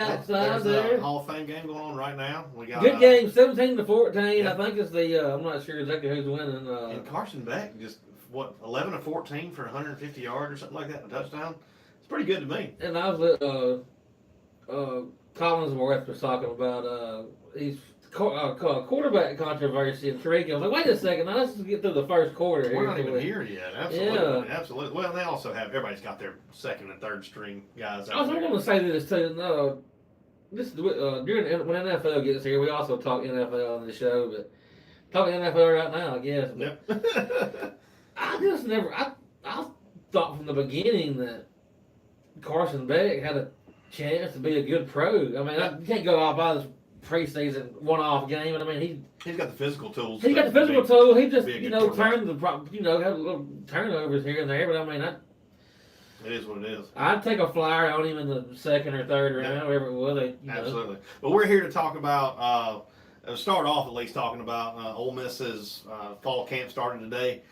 outside there's there. a Hall of Fame game going on right now. We got Good game, 17-14. Yeah. I think it's the. I'm not sure exactly who's winning. And Carson Beck just 11 of 14 for 150 yards or something like that, and a touchdown. It's pretty good to me. And I was at Collinsworth was talking about he's quarterback controversy and Tariq. I was like, wait a second, now let's just get through the first quarter. We're not even here yet. Absolutely, Yeah. absolutely. Well, they also have everybody's got their second and third string guys I out was there. going to say this too. No, this is during when NFL gets here, we also talk NFL on the show, but talking NFL right now, I guess. But Yep. I just never. I thought from the beginning that Carson Beck had a chance to be a good pro. I mean, you can't go off by this preseason one-off game. And I mean, he's got the physical tools. He's got the physical tool. He just be a good turned had a little turnovers here and there. But I mean, it is what it is. I'd take a flyer on him in the second or third round, Yeah. wherever it was. Absolutely. But we're here to talk about. Start off at least talking about Ole Miss's fall camp started today.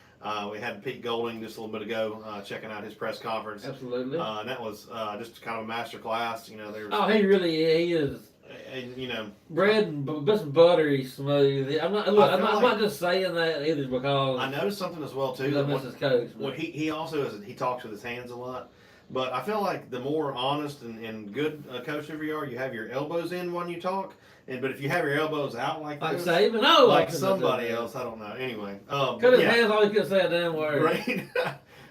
We had Pete Golding just a little bit ago checking out his press conference. Absolutely. And that was just kind of a master class. You know, he really he is. And you know, bread and just buttery smooth. I'm not just saying that either because I noticed something as well too. I miss his coach. Well, he also he talks with his hands a lot. But I feel like the more honest and good coach ever you are, you have your elbows in when you talk. But if you have your elbows out like this, Saban, like somebody else, I don't know. Anyway, his hands always could say a damn word.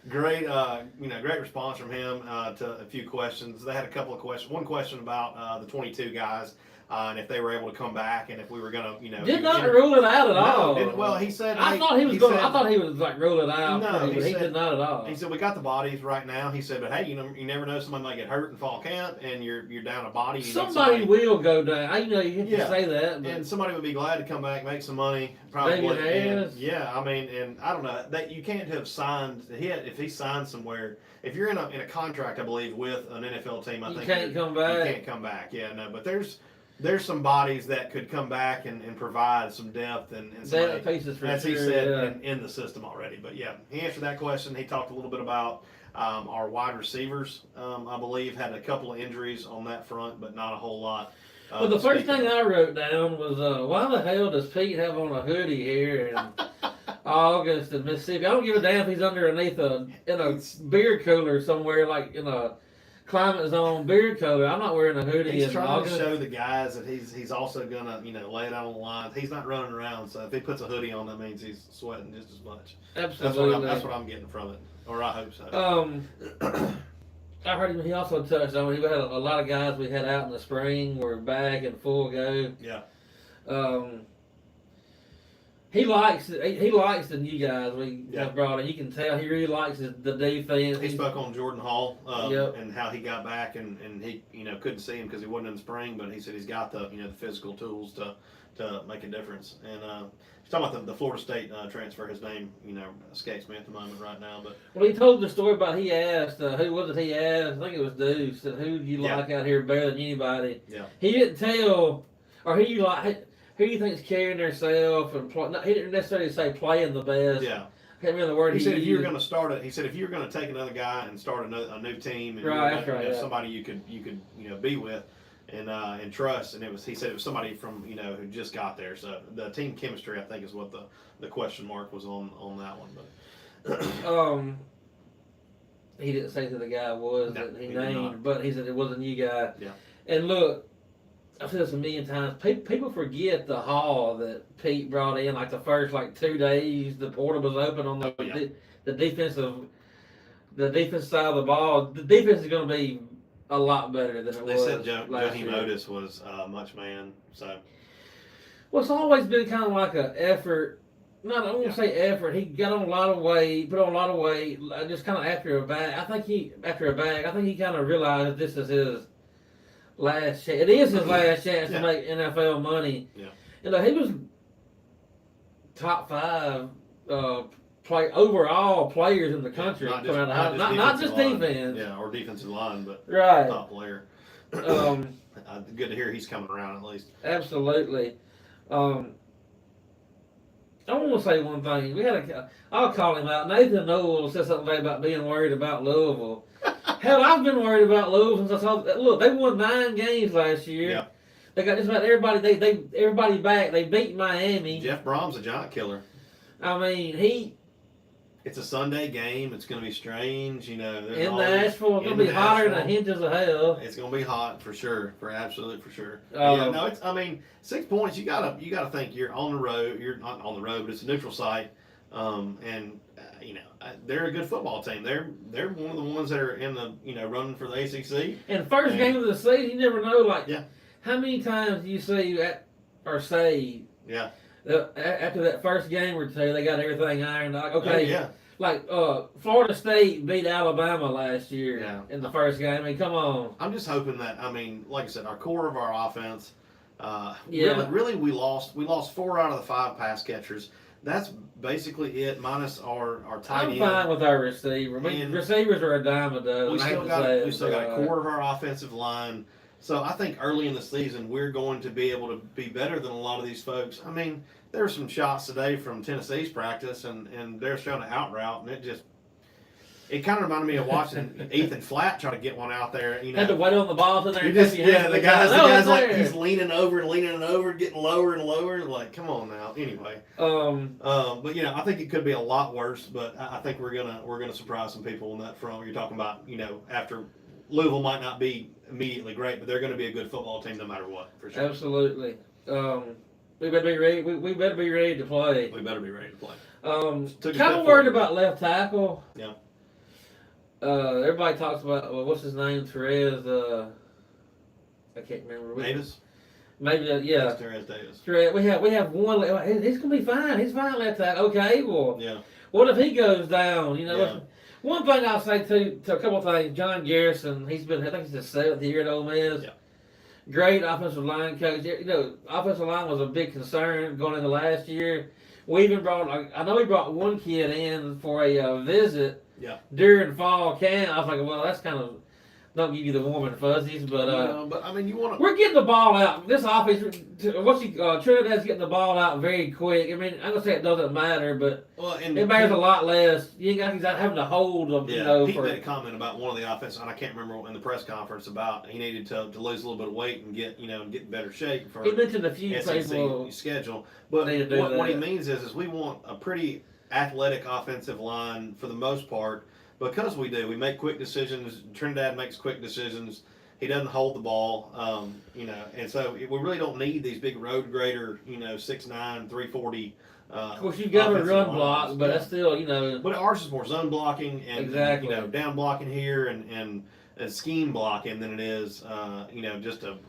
Great, great response from him to a few questions. They had a couple of questions. One question about the 22 guys. And if they were able to come back, and if we were gonna, did not rule it out at all. Well, he said. I thought he was going. I thought he was like rule it out. No, but he did not at all. He said we got the bodies right now. He said, but hey, you never know, somebody might get hurt in fall camp, and you're down a body. Somebody will go down. You have to say that. But and somebody would be glad to come back, make some money, probably. And, I mean, and I don't know that you can't have signed. If he signed somewhere. If you're in a contract, I believe, with an NFL team, I think you can't come back. You can't come back. Yeah, no, but there's some bodies that could come back and provide some depth and some pieces for as sure, he said in the system already. But yeah, he answered that question. He talked a little bit about our wide receivers. I believe had a couple of injuries on that front, but not a whole lot. Well, the first thing I wrote down was why the hell does Pete have on a hoodie here in August in Mississippi? I don't give a damn if he's underneath in a beer cooler somewhere like in a climate zone beer cooler. I'm not wearing a hoodie. He's trying to show the guys that he's also gonna lay it out on the line. He's not running around, so if he puts a hoodie on, that means he's sweating just as much. Absolutely, that's what I'm getting from it, or I hope so. I heard him. He also touched on. He had a lot of guys we had out in the spring were back in full go. Yeah. He likes the new guys we have brought in. You can tell he really likes the defense. He spoke on Jordan Hall Yep. and how he got back and he couldn't see him because he wasn't in the spring, but he said he's got the the physical tools to make a difference. And he's talking about the Florida State transfer. His name escapes me at the moment right now, but he told the story about he asked who was it he asked? I think it was Deuce. Said who do you like out here better than anybody? Yeah. He didn't tell or who you like. Who do you think's carrying themselves and he didn't necessarily say playing the best. Yeah. I can't remember the word he said. Used. If you were going to start it, he said if you were going to take another guy and start a new team, and somebody you could be with and trust, and he said it was somebody from who just got there. So the team chemistry, I think, is what the question mark was on that one. But he didn't say who the guy was that he named, but he said it was a new guy. Yeah. And look. I've said this a million times. People forget the haul that Pete brought in. Like the first 2 days, the portal was open on the defensive side of the ball. The defense is going to be a lot better than it was. They said Johnny Modis was much man. So, well, it's always been kind of like an effort. I don't want to say effort. He got on a lot of weight, put on a lot of weight. Just kind of after a bag. I think he kind of realized this is his last chance. It is his last chance to make NFL money. Yeah. He was top 5 overall players in the country. Not just defense. Yeah, or defensive line, but right. Top player. Good to hear he's coming around at least. Absolutely. I want to say one thing. I'll call him out. Nathan Noel said something today about being worried about Louisville. Hell, I've been worried about Louisville since I saw. Look, they won 9 games last year. Yeah. They got just about everybody. Everybody back. They beat Miami. Jeff Brom's a giant killer. I mean, It's a Sunday game. It's going to be strange, in Nashville. It's going to be hotter than the hinges of hell. It's going to be hot for sure, absolutely for sure. It's. 6 points. You gotta think you're on the road. You're not on the road, but it's a neutral site, they're a good football team. They're one of the ones that are in the running for the ACC. And first game of the season, you never know. How many times do you see say? Yeah. After that first game or two, they got everything ironed out. Okay. Oh, yeah. Florida State beat Alabama last year in the first game. I mean, come on. I'm just hoping that, like I said, our core of our offense, really we lost 4 out of the 5 pass catchers. That's basically it, minus our tight end. I'm fine with our receiver. Receivers are a dime a dozen. We still got a core of our offensive line. So I think early in the season, we're going to be able to be better than a lot of these folks. I mean, there were some shots today from Tennessee's practice, and they're showing an out route, and it kind of reminded me of watching Ethan Flatt try to get one out there. Had to wait on the ball to there. The guy's like he's leaning over, getting lower and lower. Like, come on now. Anyway, but I think it could be a lot worse. But I think we're gonna surprise some people on that front. You're talking about after Louisville might not be immediately great, but they're going to be a good football team no matter what, for sure. Absolutely. We better be ready. We better be ready to play. We better be ready to play. Kind of worried about left tackle. Yeah. Everybody talks about what's his name, Therese. I can't remember. Davis. Maybe yeah. Therese Davis. We have one. He's gonna be fine. He's fine left tackle. Okay, well. Yeah. What if he goes down? One thing I'll say to a couple of things. John Garrison, I think he's his 7th year at Ole Miss. Yeah. Great offensive line coach. Offensive line was a big concern going into last year. We even brought, I know we brought one kid in for a visit during fall camp. I was like, well, that's kind of, don't give you the warm and fuzzies, but I mean, you want to. We're getting the ball out. This offense, Trinidad's getting the ball out very quick. I mean, I'm gonna say it doesn't matter, but it matters a lot less. You ain't got he's not having to hold them. Pete made a comment about one of the offense, and I can't remember in the press conference about he needed to lose a little bit of weight and get in better shape for. He mentioned a few SEC schedule, but what he means is we want a pretty athletic offensive line for the most part. Because we make quick decisions. Trinidad makes quick decisions. He doesn't hold the ball, and so we really don't need these big road grader, 6'9", 340. Of course, you've got to run block, but that's still, But ours is more zone blocking and down blocking here and scheme blocking than it is, just a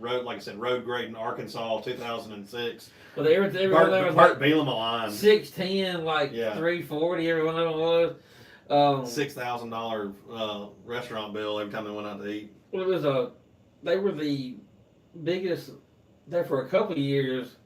road, like I said, road grade in Arkansas, 2006. Well, everyone was Burt Bielema line. 6'10", 340. Every one of them was. $6,000 restaurant bill every time they went out to eat. Well, they were the biggest there for a couple of years.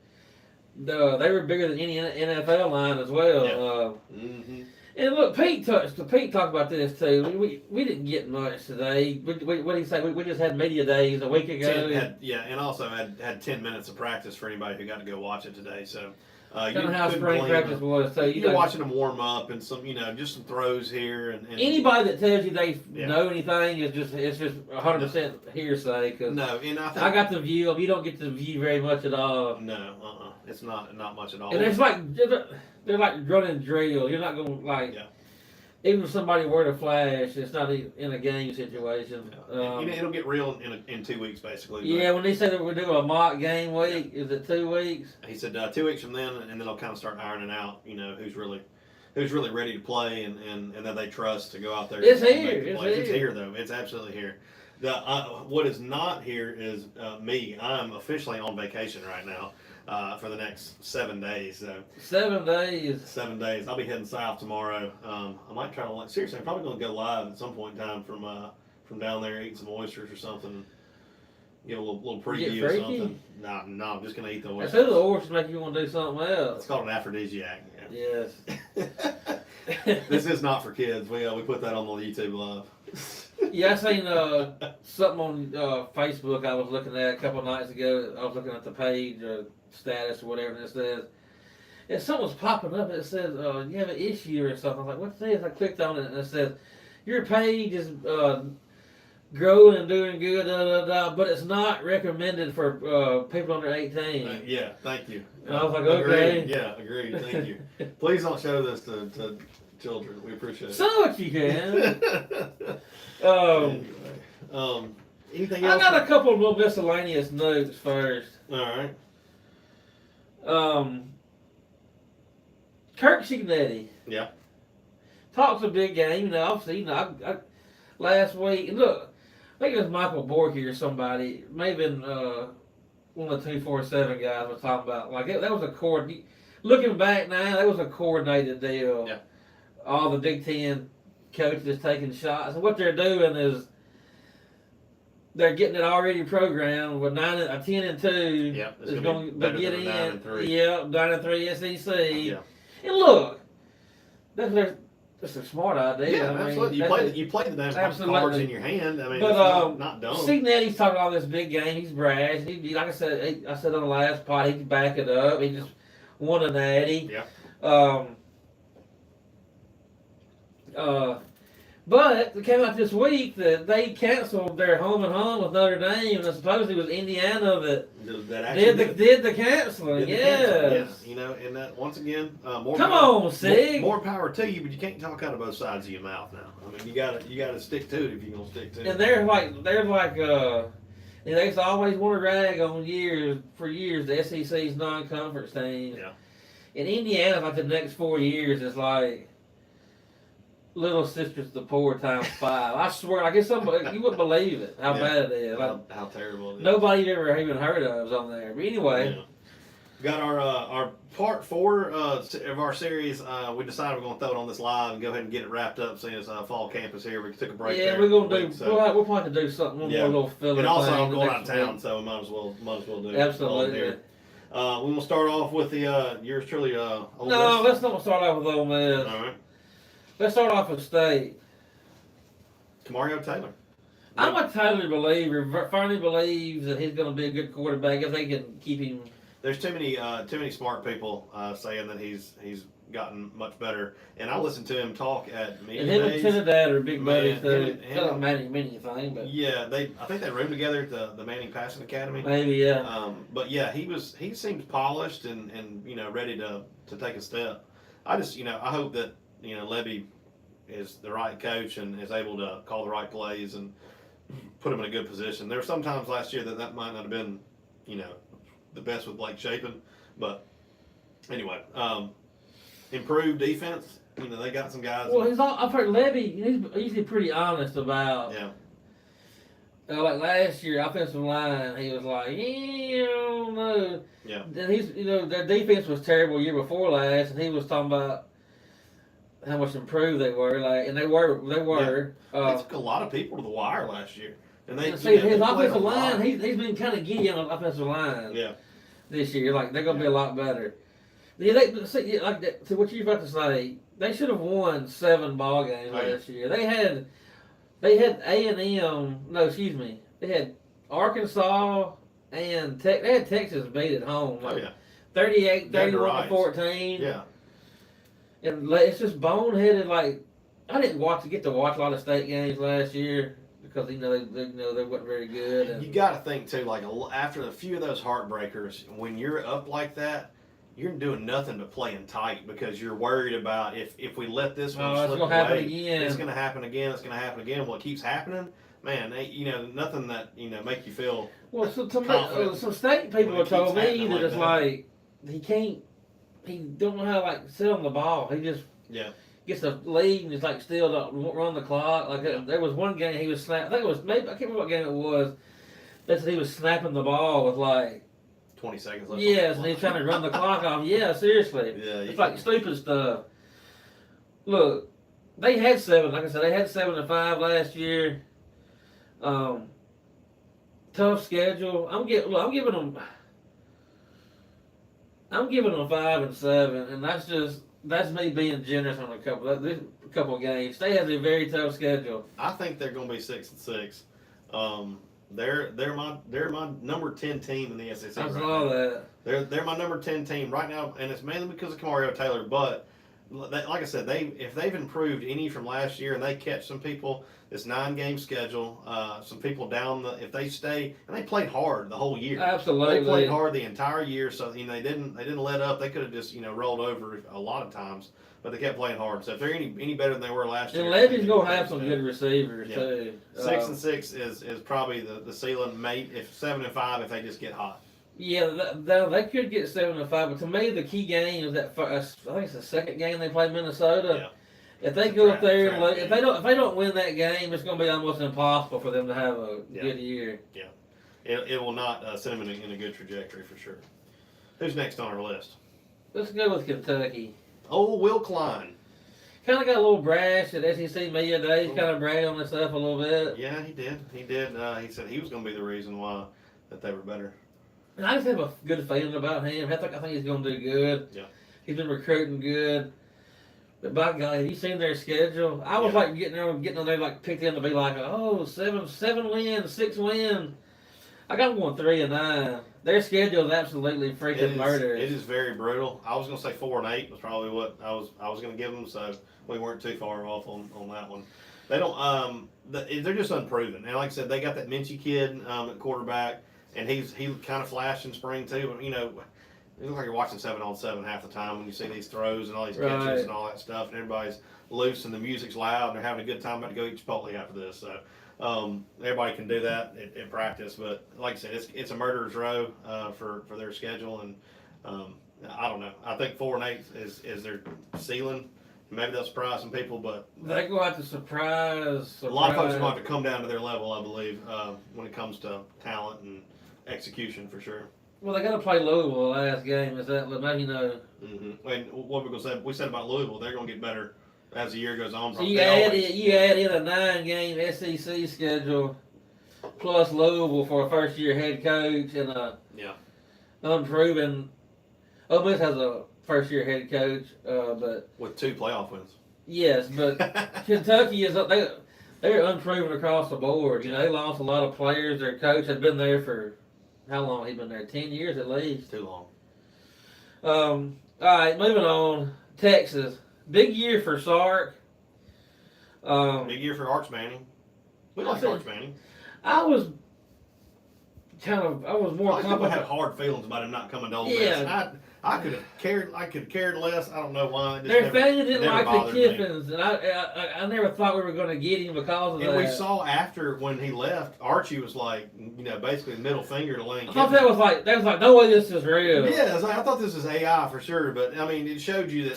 They were bigger than any NFL line as well. Yeah. And look, Pete talked about this too. We didn't get much today. What did he say? We just had media days a week ago. And also had 10 minutes of practice for anybody who got to go watch it today. So. Kind of how spring practice was. So you're watching them warm up and some, just some throws here and anybody that tells you they know anything is just 100% hearsay. Cause I got the view. You don't get the view very much at all. No, it's not much at all. And it's they're like running drills. You're not going to even if somebody were to flash, it's not in a game situation. It'll get real in 2 weeks, basically. Yeah, when they say that we're doing a mock game week, is it 2 weeks? He said 2 weeks from then, and then they'll kind of start ironing out, who's really ready to play and that they trust to go out there. It's and here. It's here, though. It's absolutely here. What is not here is me. I'm officially on vacation right now. For the next 7 days. So 7 days. 7 days. I'll be heading south tomorrow. I might try to seriously. I'm probably going to go live at some point in time from down there, eat some oysters or something. Get a little preview or something. No, I'm just going to eat the oysters. I said the oysters make you want to do something else. It's called an aphrodisiac. Yeah. Yes. This is not for kids. We put that on the YouTube live. Yeah, I seen something on Facebook I was looking at a couple of nights ago. I was looking at the page status or whatever, and it says, and something was popping up, and it says, you have an issue or something. I was like, what's this? I clicked on it, and it says, your page is growing and doing good, but it's not recommended for people under 18. Yeah, thank you. And I was like, okay. Agreed. Yeah, agreed. Thank you. Please don't show this to children. We appreciate it. So what you can. Anyway, anything else? I got a couple of little miscellaneous notes first. All right. Kirk Cignetti. Yeah. Talks a big game. Obviously, I last week, look, I think it was Michael Borky or somebody, maybe one of the 247 guys was talking about, like, that was looking back now, that was a coordinated deal. Yeah. All the Big Ten coaches taking shots. And what they're doing is they're getting it already programmed with 10-2. Yeah. Is going to get in. 9-3. Yeah, 9-3 SEC. Yeah. And look, that's a smart idea. Yeah, absolutely. You play the damn cards in your hand. I mean, but, it's not dumb. Cignetti's talking all this big game. He's brash. Like I said, I said on the last pod, he can back it up. He just won a natty. Yeah. But it came out this week that they canceled their home and home with Notre Dame, and supposedly it was Indiana that did the canceling. Yes. You know, and that once again, more power to you, but you can't talk out of both sides of your mouth now. I mean, you gotta stick to it if you're gonna stick to it. And they're like they used to always want to rag on for years the SEC's non-conference teams. Yeah. In Indiana, like the next 4 years is like Little Sisters of the Poor times 5. I swear, I guess you wouldn't believe it how bad it is. Like, how terrible it is. Nobody ever even heard of is on there. But anyway, got our part 4 of our series. We decided we're going to throw it on this live and go ahead and get it wrapped up since fall campus here. We took a break. Yeah, there we're going to do. We'll probably do something. One more little filler. And also, thing I'm going out of town, so we might as well do it. Absolutely. Here. We will start off with the yours truly. Ole Miss. No, let's not start off with Ole Miss. All right. Let's start off with State. Mario Taylor. I'm a Taylor believer. Firmly believes that he's going to be a good quarterback if they can keep him. There's too many smart people saying that he's gotten much better, and I listened to him talk at media days. And him and Trinidad are big buddies too. Not Manning thing, but yeah, I think they roomed together at the Manning Passing Academy. Maybe, yeah. But yeah, he seemed polished and ready to take a step. I hope that Levy is the right coach and is able to call the right plays and put him in a good position. There were some times last year that might not have been, the best with Blake Shapen, but anyway, improved defense. They got some guys. Well, I've heard Levy. He's usually pretty honest about. Yeah. Like last year, offensive line, he was like, I don't know. Yeah. And their defense was terrible year before last, and he was talking about how much improved they were, and they were. They took a lot of people to the wire last year, and they his offensive line. He's been kind of giddy on the offensive line. Yeah. This year, they're going to be a lot better. Like to what you're about to say, they should have won 7 ball games last year. They had A&M. No, excuse me. They had Arkansas and they had Texas beat at home. 38, 31 to 14. Yeah. And it's just boneheaded. Like, I didn't get to watch a lot of state games last year because they wasn't very good. And you got to think too, like after a few of those heartbreakers, when you're up like that, you're doing nothing but playing tight because you're worried about if we let this one slip away, it's going to happen again. It's going to happen again. Well, it keeps happening. Man, nothing that make you feel. Well, some state people have told me that it's like he don't know how to sit on the ball. He just gets the lead and just still don't run the clock. There was one game he was snapping. I can't remember what game it was. That he was snapping the ball with 20 seconds left. Yes, and he's trying to run the clock off. Yeah, seriously. Yeah, it's stupid stuff. Look, they had 7. Like I said, they had 7-5 last year. Tough schedule. I'm giving them 5 and 7, and that's me being generous on a couple of games. They have a very tough schedule. I think they're going to be 6-6. They're my number 10 team in the SEC. I saw that. They're my number 10 team right now, and it's mainly because of Mario Taylor. But like I said, if they've improved any from last year and they catch some people, this 9-game schedule, some people down if they stay, and they played hard the whole year. Absolutely, they played hard the entire year. So they didn't let up. They could have just rolled over a lot of times, but they kept playing hard. So if they're any better than they were last year, and Levy's gonna have some good receivers too. 6-6 is probably the ceiling. Mate, if 7-5, if they just get hot. Yeah, they could get 7-5, but to me the key game is that I think it's the second game they play Minnesota. Yeah. If they go up there, if they don't win that game, it's going to be almost impossible for them to have a good year. Yeah, it will not send them in a good trajectory for sure. Who's next on our list? Let's go with Kentucky. Oh, Will Klein. Kind of got a little brash at SEC Media Day. He's kind of bragged on himself a little bit. Yeah, he did. He said he was going to be the reason why that they were better. And I just have a good feeling about him. I think he's going to do good. Yeah. He's been recruiting good. But by God, have you seen their schedule? I was like getting on there like picked in to be like, seven wins, 6 wins. I got them going 3-9. Their schedule is absolutely freaking murderous. It is very brutal. I was gonna say 4-8 was probably what I was gonna give them, so we weren't too far off on that one. They don't they're just unproven. And like I said, they got that Minchie kid at quarterback, and he kind of flashed in spring too. But it looks like you're watching 7-on-7 half the time when you see these throws and all these catches and all that stuff, and everybody's loose and the music's loud and they're having a good time about to go eat Chipotle after this. So everybody can do that in practice, but like I said, it's a murderer's row for their schedule, and I don't know. I think 4-8 is their ceiling. Maybe they'll surprise some people, but they go out to surprise. A lot of folks are going to have to come down to their level, I believe, when it comes to talent and execution for sure. Well, they got to play Louisville the last game. Is that now you know? Mm-hmm. And what we're going to say, we said about Louisville, they're going to get better as the year goes on. So you add in a 9-game SEC schedule plus Louisville for a first-year head coach and a unproven. Ole Miss has a first-year head coach, but with 2 playoff wins. Yes, but Kentucky is they're unproven across the board. They lost a lot of players. Their coach had been there for. How long he been there? 10 years at least. Too long. All right, moving on. Texas, big year for Sark. Big year for Arch Manning. We like Arch Manning. I was more. People had hard feelings about him not coming to Ole Miss. Yeah. I could have cared. I could cared less. I don't know why. Their family didn't like the Kiffins, and I never thought we were going to get him because of that. And we saw after when he left, Archie was like, basically middle finger to Lane. I thought that was like no way this is real. Yeah, I thought this was AI for sure, but I mean, it showed you that.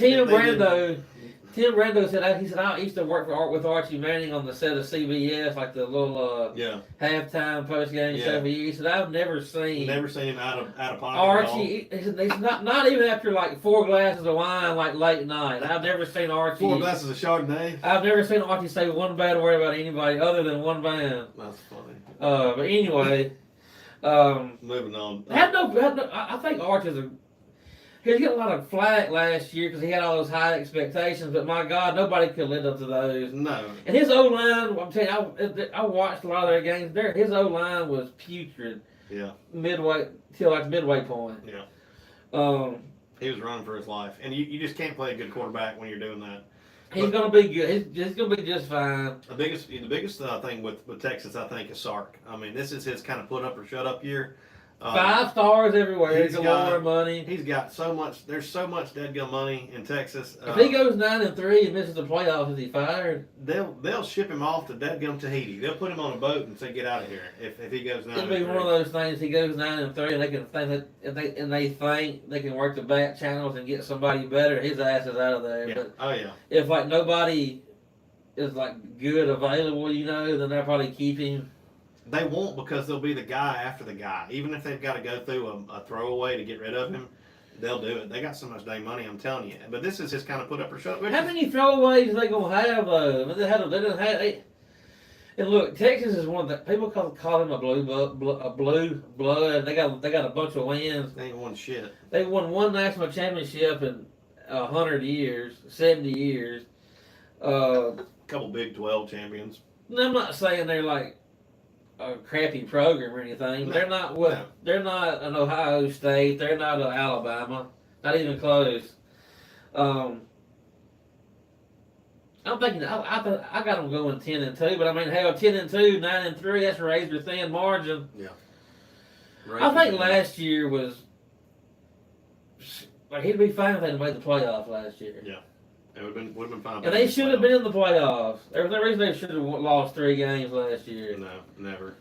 Tim Brando said I used to work with Archie Manning on the set of CBS, like the little halftime post game show. He said I've never seen him out of pocket. Archie. He said he's not even after like 4 glasses of wine, like late night. I've never seen Archie. 4 glasses of Chardonnay. I've never seen Archie say one bad word about anybody other than one band. That's funny. But anyway, moving on. I think Archie's he was getting a lot of flack last year because he had all those high expectations, but my God, nobody could live up to those. No. And his O-line, I'm telling you, I watched a lot of their games. His O-line was putrid. Yeah. Till like the midway point. Yeah. He was running for his life, and you just can't play a good quarterback when you're doing that. He's going to be good. He's going to be just fine. The biggest thing with Texas, I think, is Sark. I mean, this is his kind of put up or shut up year. 5 stars everywhere. He's a lot of money. He's got so much. There's so much deadgum money in Texas. If he goes 9-3 and misses the playoffs, is he fired? They'll ship him off to deadgum Tahiti. They'll put him on a boat and say, "Get out of here." If he goes 9-3. It'll be one of those things. He goes 9-3, and they can think that they think they can work the back channels and get somebody better. His ass is out of there. Yeah. But if like nobody is like good available, then they'll probably keep him. They won't, because they'll be the guy after the guy. Even if they've got to go through a throwaway to get rid of him, they'll do it. They got so much dang money, I'm telling you. But this is just kind of put up or shut up. How many throwaways are they gonna have though? And look, Texas is one that people call them a blue blood. They got a bunch of wins. They ain't won shit. They won 1 national championship in 100 years, 70 years. Couple Big 12 champions. I'm not saying they're like a crappy program or anything. No, they're not no. They're not an Ohio State. They're not an Alabama. Not even close. I'm thinking I got them going 10-2, but I mean, hell, 10-2, 9-3. That's a razor thin margin. Yeah. I think last year was like he'd be fine if they'd made the playoffs last year. Yeah. It would have been fine. And they should have been in the playoffs. There's no reason they should have lost 3 games last year. No, never.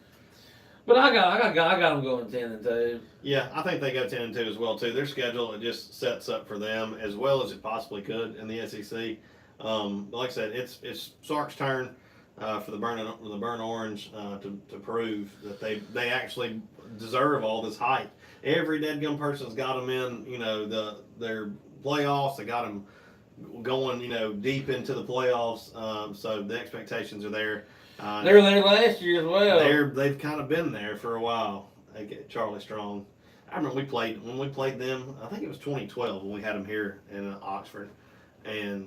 But I got them going 10-2. Yeah, I think they go 10-2 as well too. Their schedule, it just sets up for them as well as it possibly could in the SEC. Like I said, it's Sark's turn for the burn orange to prove that they actually deserve all this hype. Every dead gum person's got them in, their playoffs. They got them going, deep into the playoffs. So the expectations are there. They were there last year as well. They've kind of been there for a while. They get Charlie Strong. I remember when we played them. I think it was 2012 when we had them here in Oxford, and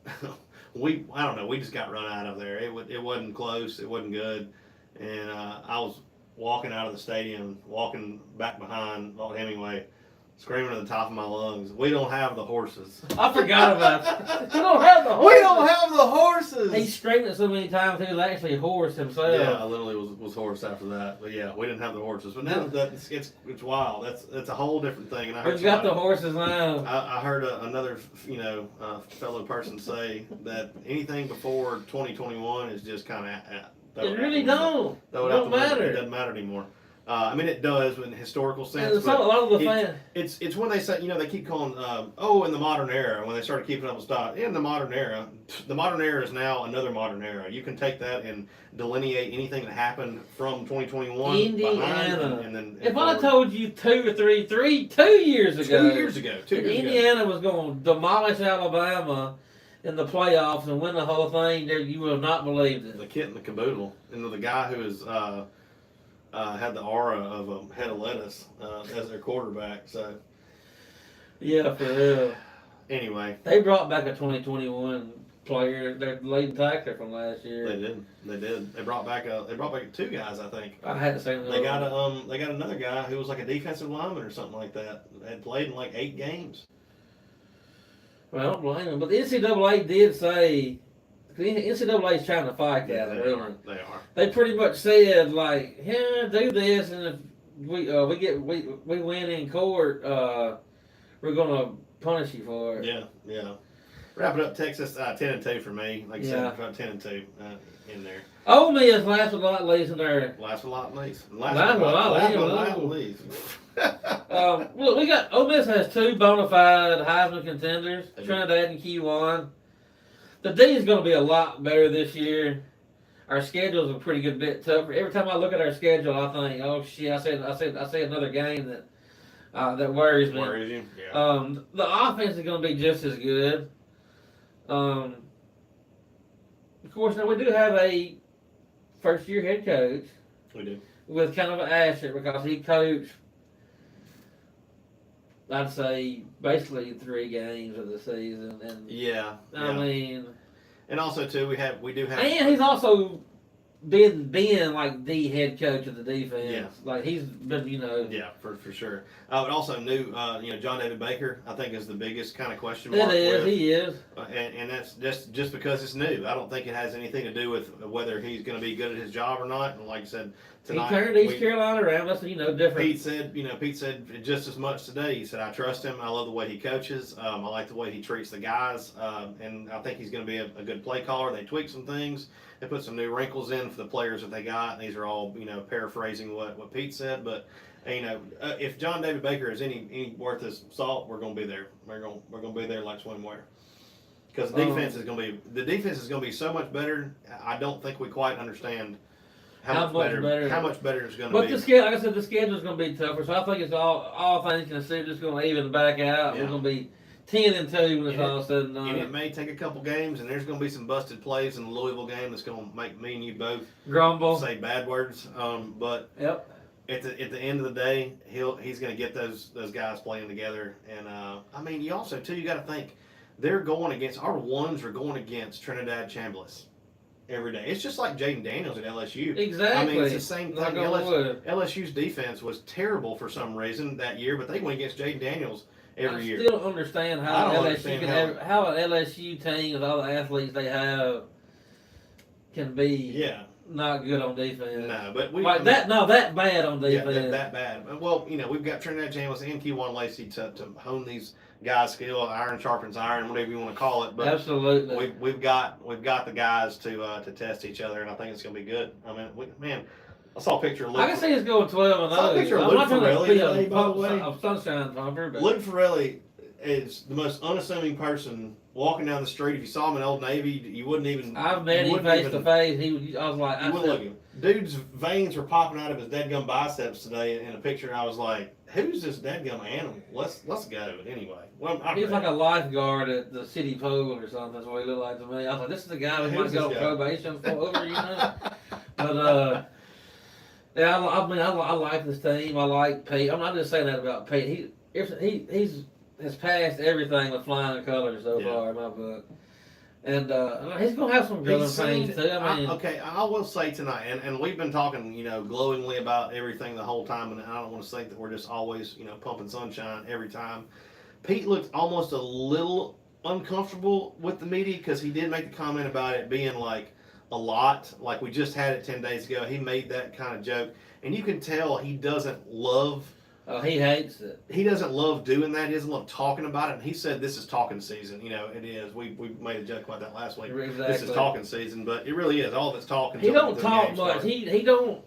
I don't know. We just got run out of there. It wasn't close. It wasn't good, and I was walking out of the stadium, walking back behind Walt Hemingway, screaming at the top of my lungs, "We don't have the horses." I forgot about that. We don't have the horses. We don't have the horses. He screamed it so many times he was actually a horse himself. Yeah, I literally was horse after that. But yeah, we didn't have the horses. But now it's wild. That's a whole different thing. And We've got the horses now. I heard another fellow person say that anything before 2021 is just kind of it really don't. It don't matter. It doesn't matter anymore. I mean, it does in historical sense. Yeah, but a lot of the fans. It's when they say, they keep calling, in the modern era, when they started keeping up with stuff. In the modern era is now another modern era. You can take that and delineate anything that happened from 2021. Indiana. And if I told you 2 years ago. 2 years ago. Indiana was going to demolish Alabama in the playoffs and win the whole thing, you would have not believed it. The kit and the caboodle. And the guy who is... had the aura of a head of lettuce as their quarterback. So, yeah, for real. Anyway, they brought back a 2021 player, their leading tackler from last year. They did. They brought back 2 guys, I think. I hadn't seen them. They got another guy who was like a defensive lineman or something like that. Had played in like 8 games. Well, I don't blame them, but the NCAA did say. The NCAA's trying to fight that. They are. They pretty much said like, yeah, do this, and if we win in court, we're gonna punish you for it. Yeah. Wrap it up, Texas 10-2 for me. Like I said, about 10-2 in there. Ole Miss last but not least in there. Last but not least. Look, we got Ole Miss has 2 bona fide Heisman contenders, Trinidad and Kejuan. The D is going to be a lot better this year. Our schedule's a pretty good bit tougher. Every time I look at our schedule, I think, oh shit! I say another game that worries me. Worries you? Yeah. The offense is going to be just as good. Of course, now we do have a first-year head coach. We do. With kind of an asterisk because he coached, I'd say, basically 3 games of the season, and I mean, and also too, we do have, and he's also been like the head coach of the defense. Yeah. Like he's been, Yeah, for sure. But also new, John David Baker, I think is the biggest kind of question mark. He is. And that's just because it's new. I don't think it has anything to do with whether he's going to be good at his job or not. And like I said, tonight, he turned East Carolina around. That's different. Pete said just as much today. He said, I trust him. I love the way he coaches. I like the way he treats the guys. And I think he's going to be a good play caller. They tweaked some things. They put some new wrinkles in for the players that they got. These are all, paraphrasing what Pete said. But, if John David Baker is any worth his salt, we're going to be there. We're going to be there like swimwear. Because the defense is going to be so much better. I don't think we quite understand how much better it's going to be. But like I said, the schedule's going to be tougher. So I think it's all things considered, just going to even back out. Yeah. We're going to be 10-2 when it's all said and done. And it may take a couple games, and there's going to be some busted plays in the Louisville game that's going to make me and you both grumble, say bad words. But yep. At the end of the day, he's going to get those guys playing together. And you also too, you got to think they're going against our ones are going against Trinidad Chambliss every day. It's just like Jaden Daniels at LSU. Exactly. It's the same thing. LSU's defense was terrible for some reason that year, but they went against Jaden Daniels every year. I still don't understand how how an LSU team with all the athletes they have can be not good on defense. No, but that bad on defense. Yeah, that bad. Well, we've got Trinidad James and Q1 Lacey to hone these guys' skill. Iron sharpens iron, whatever you want to call it. But absolutely, we've got the guys to test each other, and I think it's going to be good. I mean, I saw a picture of Luke. I can see us going 12-0. I saw a picture of Luke Ferrelli today, by the way. A sunshine pumper. But Luke Ferrelli is the most unassuming person walking down the street. If you saw him in Old Navy, you wouldn't even. I've met him face to face. I was like, you wouldn't look at him. Dude's veins were popping out of his dadgum biceps today in a picture. I was like, who's this dadgum animal? Let's go anyway. Well, he's like a lifeguard at the city pool or something. That's what he looked like to me. I was like, this is the guy who might go on probation for over, But yeah, I like this team. I like Pete. I'm not just saying that about Pete. He's has passed everything with flying colors so far in my book. And he's going to have some growing pains too. I will say tonight, and we've been talking, glowingly about everything the whole time, and I don't want to think that we're just always, pumping sunshine every time. Pete looked almost a little uncomfortable with the media because he did make the comment about it being like a lot, like we just had it 10 days ago. He made that kind of joke, and you can tell he doesn't love. He hates it. He doesn't love doing that. He doesn't love talking about it. And he said this is talking season. It is. We made a joke about that last week. Exactly. This is talking season, but it really is. All of it's talking. He don't talk much. He don't.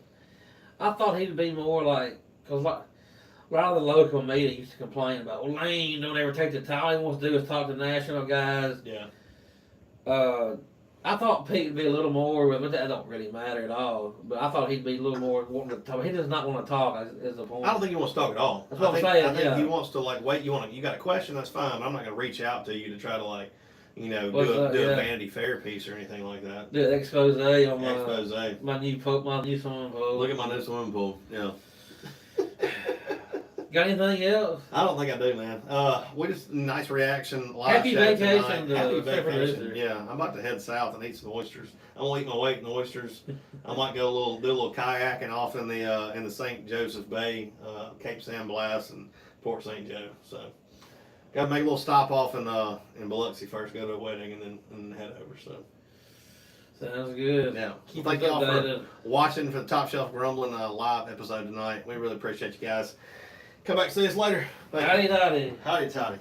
I thought he'd be more like, because a lot of the local media used to complain about, well, Lane don't ever take the time. All he wants to do is talk to national guys. Yeah. I thought Pete would be a little more, but that don't really matter at all. But I thought he'd be a little more wanting to talk. He does not want to talk. Is the point? I don't think he wants to talk at all. That's what I'm saying. I think he wants to wait. You got a question? That's fine. I'm not going to reach out to you to try to do a Vanity Fair piece or anything like that. Do an expose on my new swimming pool. Look at my new swimming pool. Yeah. Got anything else? I don't think I do, man. We just nice reaction. Happy vacation. Happy vacation. Yeah, I'm about to head south and eat some oysters. I'm gonna eat my weight in oysters. I might go do a little kayaking off in the St. Joseph Bay, Cape San Blas and Port St. Joe. So, got to make a little stop off in Biloxi first. Go to a wedding and then head over. So. Sounds good. Yeah. Thank y'all for watching for the Top Shelf Grumbling live episode tonight. We really appreciate you guys. Come back and see us later. Howdy. Howdy, toddy.